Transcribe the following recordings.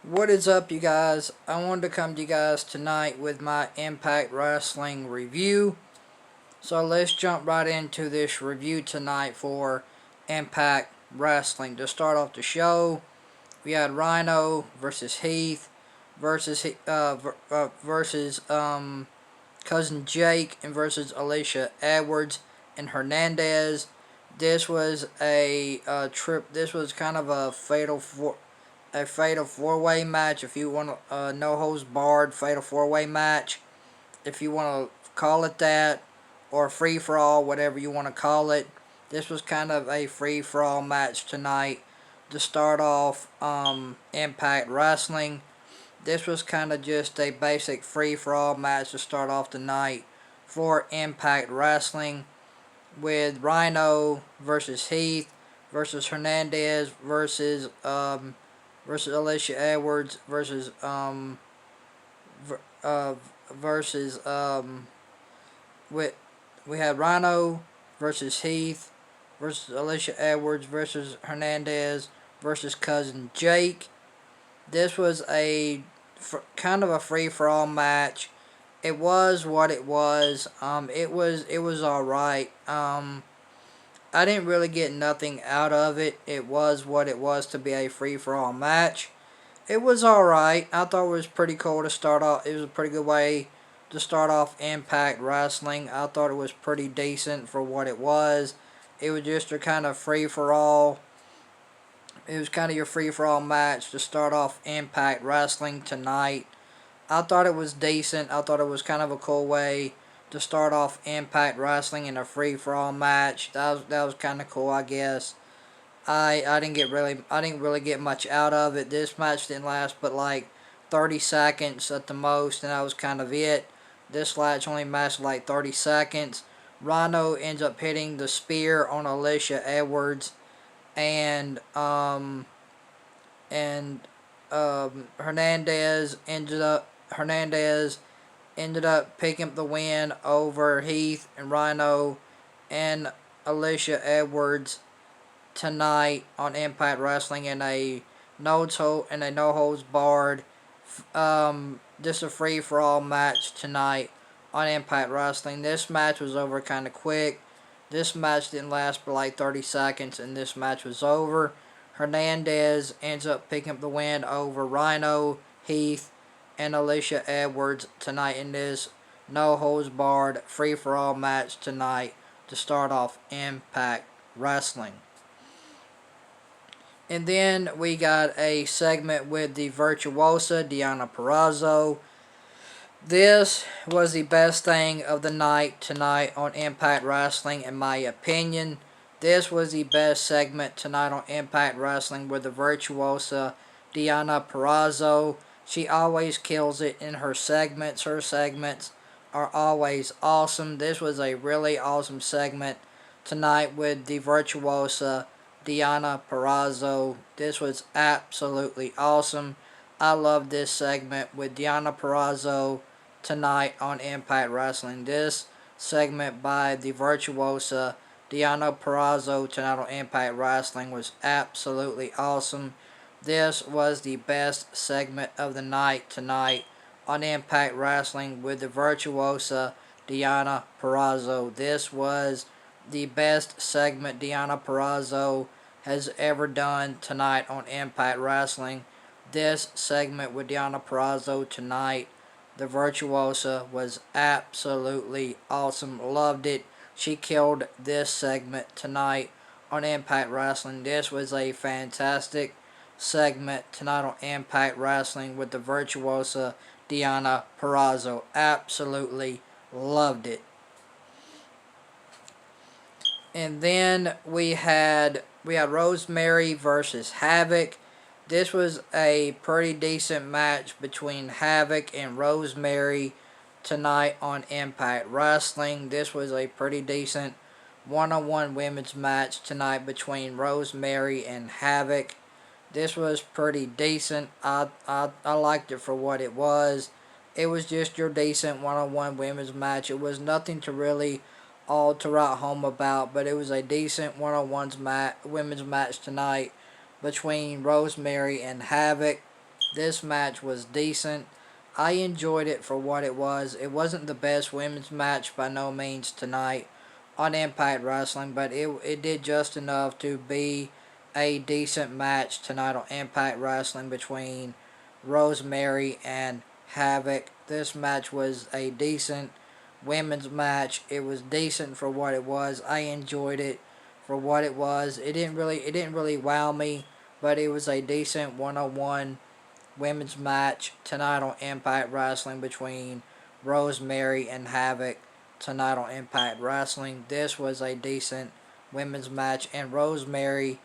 What is up, you guys? I wanted to come to you guys tonight with my Impact Wrestling review. So let's jump right into this review tonight for Impact Wrestling. To start off the show, we had Rhino versus Heath versus Cousin Jake and versus Alicia Edwards and Hernandez. This was a This was kind of a fatal four-way match. If you want a no holds barred fatal four-way match, if you want to call it that, or free for all, whatever you want to call it. This was kind of a free for all match tonight to start off Impact Wrestling. This was kind of just a basic free for all match to start off the night for Impact Wrestling, with Rhino versus Heath versus Hernandez versus Alicia Edwards uh, versus with we had Rhino versus Heath versus Alicia Edwards versus Hernandez versus Cousin Jake. This was kind of a free for all match. It was what it was. It was all right. I didn't really get nothing out of it. It was what it was to be a free for all match. It was alright. I thought it was pretty cool to start off. It was a pretty good way to start off Impact Wrestling. I thought it was pretty decent for what it was. It was just a kind of free for all. It was kind of your free for all match to start off Impact Wrestling tonight. I thought it was decent. I thought it was kind of a cool way to start off Impact Wrestling in a free for all match. That was kind of cool, I guess. I didn't really get much out of it. This match didn't last but like 30 seconds at the most, and that was kind of it. This match only lasted like 30 seconds. Rhino ends up hitting the spear on Alicia Edwards, and Hernandez ended up picking up the win over Heath and Rhino and Alicia Edwards tonight on Impact Wrestling in a no holds barred just a free for all match tonight on Impact Wrestling. This match was over kind of quick. This match didn't last for like 30 seconds, and this match was over. Hernandez ends up picking up the win over Rhino, Heath, and Alicia Edwards tonight in this no holds barred free for all match tonight to start off Impact Wrestling. And then we got a segment with the Virtuosa, Deonna Purrazzo. This was the best thing of the night tonight on Impact Wrestling, in my opinion. This was the best segment tonight on Impact Wrestling with the Virtuosa, Deonna Purrazzo. She always kills it in her segments. Her segments are always awesome. This was a really awesome segment tonight with the Virtuosa, Deonna Purrazzo. This was absolutely awesome. I love this segment with Deonna Purrazzo tonight on Impact Wrestling. This segment by the Virtuosa, Deonna Purrazzo tonight on Impact Wrestling was absolutely awesome. This was the best segment of the night tonight on Impact Wrestling with the Virtuosa, Deonna Purrazzo. This was the best segment Deonna Purrazzo has ever done tonight on Impact Wrestling. This segment with Deonna Purrazzo tonight, the Virtuosa, was absolutely awesome. Loved it. She killed this segment tonight on Impact Wrestling. This was a fantastic segment tonight on Impact Wrestling with the Virtuosa, Deonna Purrazzo. Absolutely loved it. And then we had Rosemary versus Havoc. This was a pretty decent match between Havoc and Rosemary tonight on Impact Wrestling. This was a pretty decent one-on-one women's match tonight between Rosemary and Havoc. This was pretty decent. I liked it for what it was. It was just your decent one-on-one women's match. It was nothing to really all to write home about, but it was a decent women's match tonight between Rosemary and Havoc. This match was decent. I enjoyed it for what it was. It wasn't the best women's match by no means tonight on Impact Wrestling, but it did just enough to be a decent match tonight on Impact Wrestling between Rosemary and Havoc. This match was a decent women's match. It was decent for what it was. I enjoyed it for what it was. It didn't really wow me, but it was a decent one-on-one women's match tonight on Impact Wrestling between Rosemary and Havoc tonight on Impact Wrestling. This was a decent women's match, and Rosemary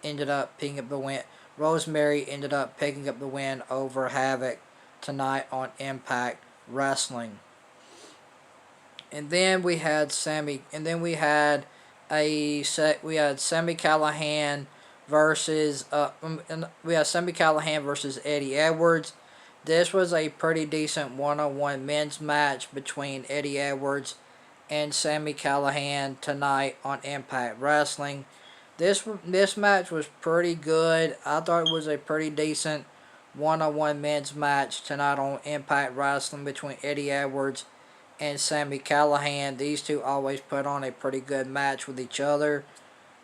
ended up picking up the win. Rosemary ended up picking up the win over Havoc tonight on Impact Wrestling. And then we had Sammy. And then we had Sammy Callahan versus Eddie Edwards. This was a pretty decent one-on-one men's match between Eddie Edwards and Sammy Callahan tonight on Impact Wrestling. This match was pretty good. I thought it was a pretty decent one-on-one men's match tonight on Impact Wrestling between Eddie Edwards and Sammy Callahan. These two always put on a pretty good match with each other.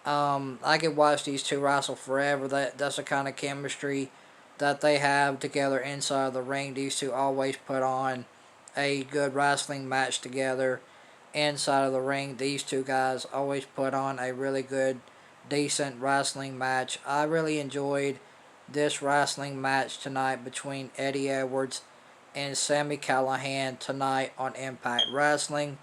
I could watch these two wrestle forever. That's the kind of chemistry that they have together inside of the ring. These two always put on a good wrestling match together inside of the ring. These two guys always put on a really good, decent wrestling match. I really enjoyed this wrestling match tonight between Eddie Edwards and Sammy Callahan tonight on Impact Wrestling.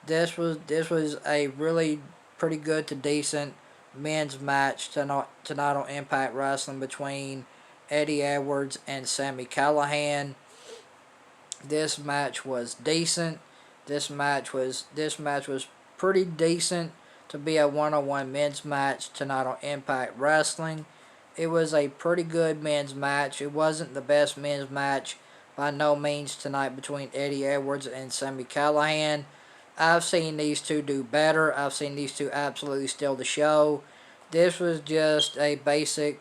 This was a really pretty good to decent men's match tonight on Impact Wrestling between Eddie Edwards and Sammy Callahan. This match was decent. This match was pretty decent to be a one-on-one men's match tonight on Impact Wrestling. It was a pretty good men's match. It wasn't the best men's match by no means tonight between Eddie Edwards and Sammy Callahan. I've seen these two do better. I've seen these two absolutely steal the show. This was just a basic,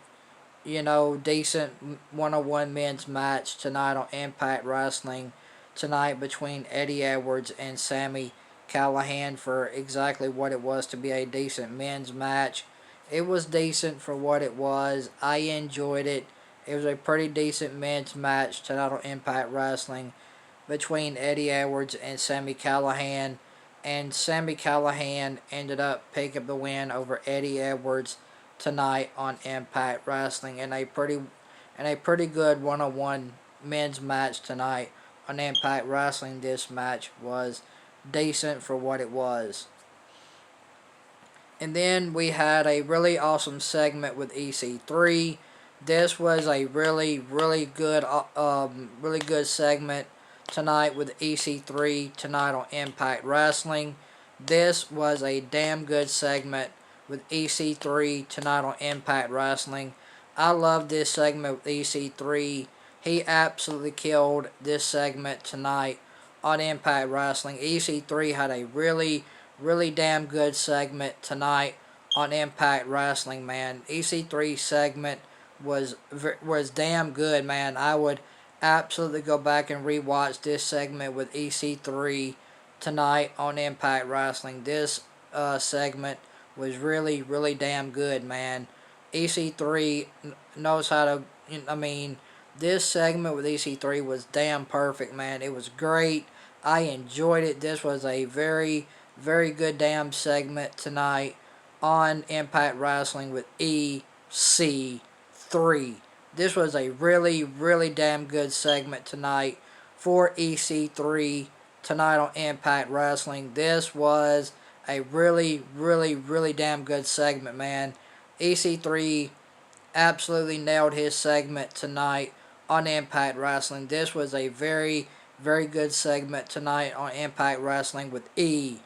decent one-on-one men's match tonight on Impact Wrestling tonight between Eddie Edwards and Sammy Callahan for exactly what it was to be a decent men's match. It was decent for what it was. I enjoyed it. It was a pretty decent men's match tonight on Impact Wrestling between Eddie Edwards and Sammy Callahan. And Sammy Callahan ended up picking up the win over Eddie Edwards tonight on Impact Wrestling in a pretty good one-on-one men's match tonight on Impact Wrestling. This match was decent for what it was. And then we had a really awesome segment with EC3. This was a really good segment tonight with EC3 tonight on Impact Wrestling. This was a damn good segment with EC3 tonight on Impact Wrestling. I love this segment with EC3. He absolutely killed this segment tonight on Impact Wrestling. EC3 had a really damn good segment tonight on Impact Wrestling, man. EC3 segment was damn good, man. I would absolutely go back and rewatch this segment with EC3 tonight on Impact Wrestling. This segment was really damn good, man. EC3 knows how to. This segment with EC3 was damn perfect, man. It was great. I enjoyed it. This was a very good damn segment tonight on Impact Wrestling with EC3. This was a really damn good segment tonight for EC3 tonight on Impact Wrestling. This was a really damn good segment, man. EC3 absolutely nailed his segment tonight on Impact Wrestling. This was a very good segment tonight on Impact Wrestling with EC3.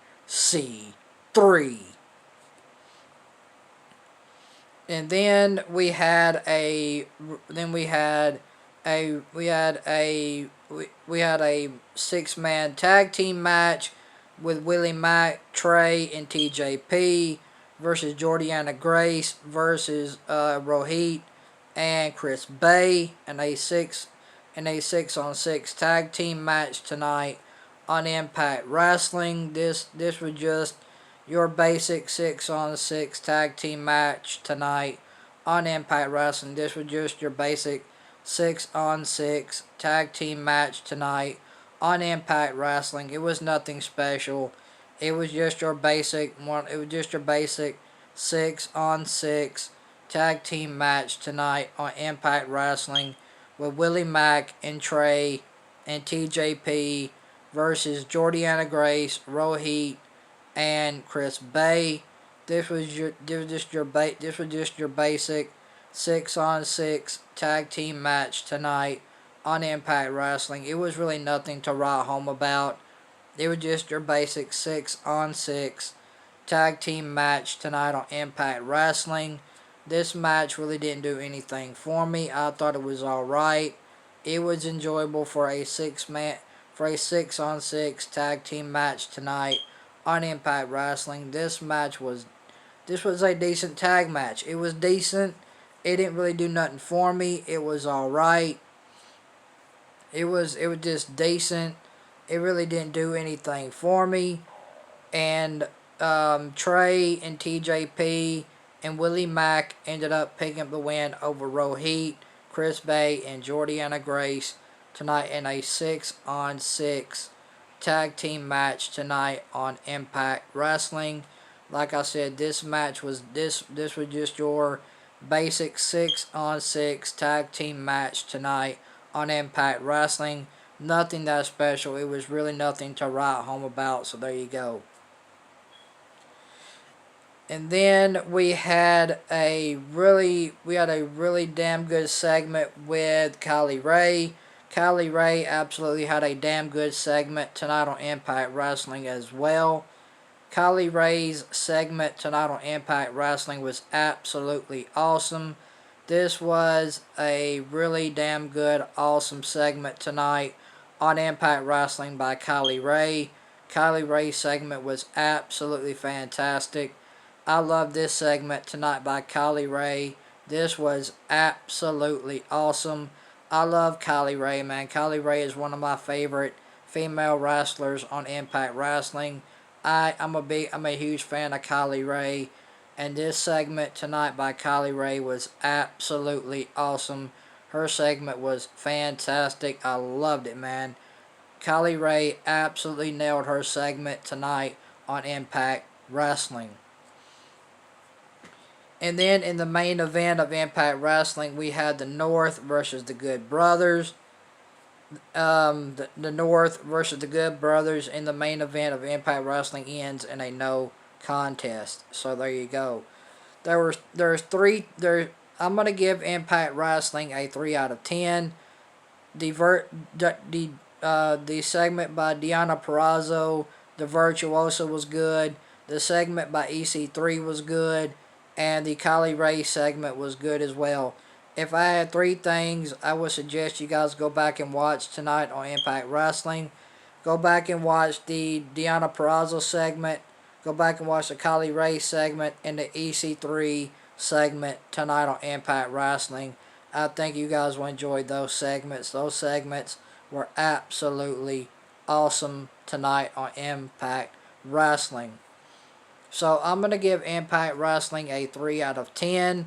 And then we had a 6-man tag team match with Willie Mack, Trey, and TJP versus Jordiana Grace versus Rohit and Chris Bay in a 6-on-6 tag team match tonight on Impact Wrestling. This was just your basic 6-on-6 tag team match tonight on Impact Wrestling. This was just your basic 6-on-6 tag team match tonight on Impact Wrestling. It was nothing special. It was just your basic 6-on-6 tag team match tonight on Impact Wrestling with Willie Mack and Trey and TJP versus Jordiana Grace, Rohit, and Chris Bay. This was just your basic 6-on-6 tag team match tonight on Impact Wrestling. It was really nothing to write home about. It was just your basic 6-on-6 tag team match tonight on Impact Wrestling. This match really didn't do anything for me. I thought it was alright. It was enjoyable for a 6-on-6 tag team match tonight on Impact Wrestling. This was a decent tag match. It was decent. It didn't really do nothing for me. It was alright. It was just decent. It really didn't do anything for me. And Trey and TJP and Willie Mack ended up picking up the win over Rohit, Chris Bay, and Jordiana Grace tonight in a 6-on-6 tag team match tonight on Impact Wrestling. Like I said, this was just your basic 6-on-6 tag team match tonight on Impact Wrestling. Nothing that special. It was really nothing to write home about, so there you go. And then we had a really damn good segment with Kylie Rae. Kylie Rae absolutely had a damn good segment tonight on Impact Wrestling as well. Kylie Rae's segment tonight on Impact Wrestling was absolutely awesome. This was a really damn good, awesome segment tonight on Impact Wrestling by Kylie Rae. Kylie Rae's segment was absolutely fantastic. I love this segment tonight by Kylie Rae. This was absolutely awesome. I love Kylie Rae, man. Kylie Rae is one of my favorite female wrestlers on Impact Wrestling. I'm a huge fan of Kylie Rae, and this segment tonight by Kylie Rae was absolutely awesome. Her segment was fantastic. I loved it, man. Kylie Rae absolutely nailed her segment tonight on Impact Wrestling. And then in the main event of Impact Wrestling, we had the North versus the Good Brothers. The North versus the Good Brothers in the main event of Impact Wrestling ends in a no contest. So there you go. I'm gonna give Impact Wrestling a 3 out of 10. The segment by Deonna Purrazzo, the Virtuoso, was good. The segment by EC3 was good. And the Kylie Rae segment was good as well. If I had 3 things, I would suggest you guys go back and watch tonight on Impact Wrestling. Go back and watch the Deonna Purrazzo segment. Go back and watch the Kylie Rae segment and the EC3 segment tonight on Impact Wrestling. I think you guys will enjoy those segments. Those segments were absolutely awesome tonight on Impact Wrestling. So I'm going to give Impact Wrestling a 3 out of 10.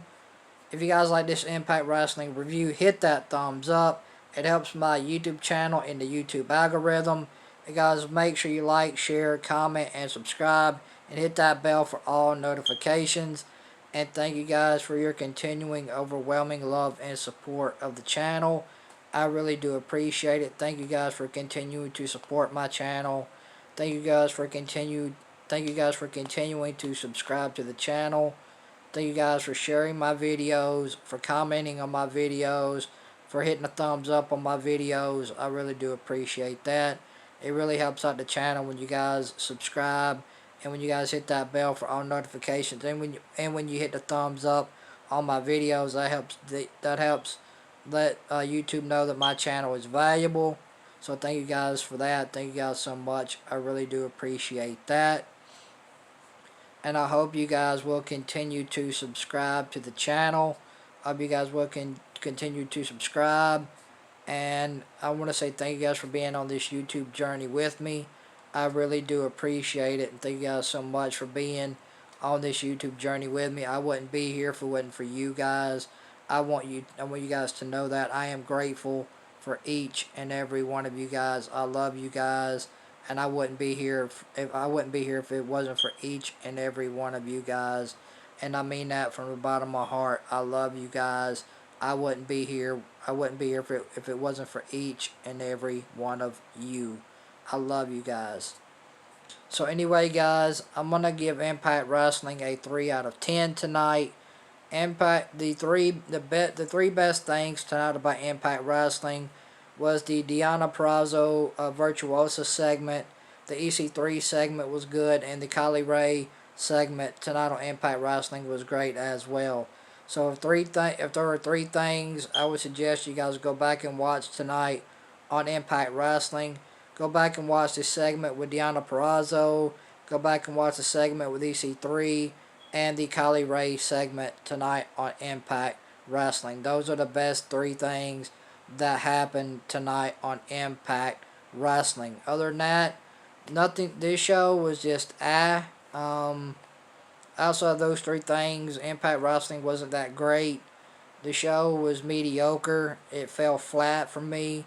If you guys like this Impact Wrestling review, hit that thumbs up. It helps my YouTube channel in the YouTube algorithm. And guys, make sure you like, share, comment, and subscribe. And hit that bell for all notifications. And thank you guys for your continuing overwhelming love and support of the channel. I really do appreciate it. Thank you guys for continuing to support my channel. Thank you guys for continuing to subscribe to the channel. Thank you guys for sharing my videos, for commenting on my videos, for hitting a thumbs up on my videos. I really do appreciate that. It really helps out the channel when you guys subscribe and when you guys hit that bell for all notifications, and when you hit the thumbs up on my videos. That helps let YouTube know that my channel is valuable. So thank you guys for that. Thank you guys so much. I really do appreciate that. And I hope you guys will continue to subscribe to the channel. I hope you guys will continue to subscribe. And I want to say thank you guys for being on this YouTube journey with me. I really do appreciate it. And thank you guys so much for being on this YouTube journey with me. I wouldn't be here if it wasn't for you guys. I want you guys to know that I am grateful for each and every one of you guys. I love you guys, and I wouldn't be here if it wasn't for each and every one of you guys. And I mean that from the bottom of my heart. I love you guys. I wouldn't be here if it wasn't for each and every one of you. I love you guys. So anyway, guys, I'm gonna give Impact Wrestling a 3 out of 10 tonight. The three best things tonight about Impact Wrestling was the Deonna Purrazzo Virtuosa segment. The EC3 segment was good, and the Kylie Rae segment tonight on Impact Wrestling was great as well. So if there were three things, I would suggest you guys go back and watch tonight on Impact Wrestling. Go back and watch the segment with Deonna Purrazzo. Go back and watch the segment with EC3 and the Kylie Rae segment tonight on Impact Wrestling. Those are the best three things that happened tonight on Impact Wrestling. Other than that, nothing. This show was just outside of those three things, Impact Wrestling wasn't that great. The show was mediocre. It fell flat for me.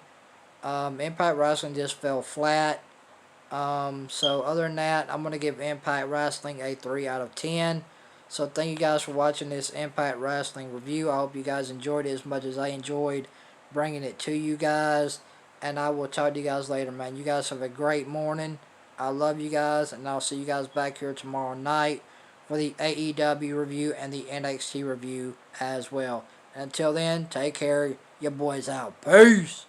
Impact Wrestling just fell flat. So other than that, I'm going to give Impact Wrestling a 3 out of 10. So thank you guys for watching this Impact Wrestling review. I hope you guys enjoyed it as much as I enjoyed bringing it to you guys. And I will talk to you guys later, man. You guys have a great morning. I love you guys, and I'll see you guys back here tomorrow night for the AEW review and the NXT review as well. And until then, take care. Your boys out. Peace.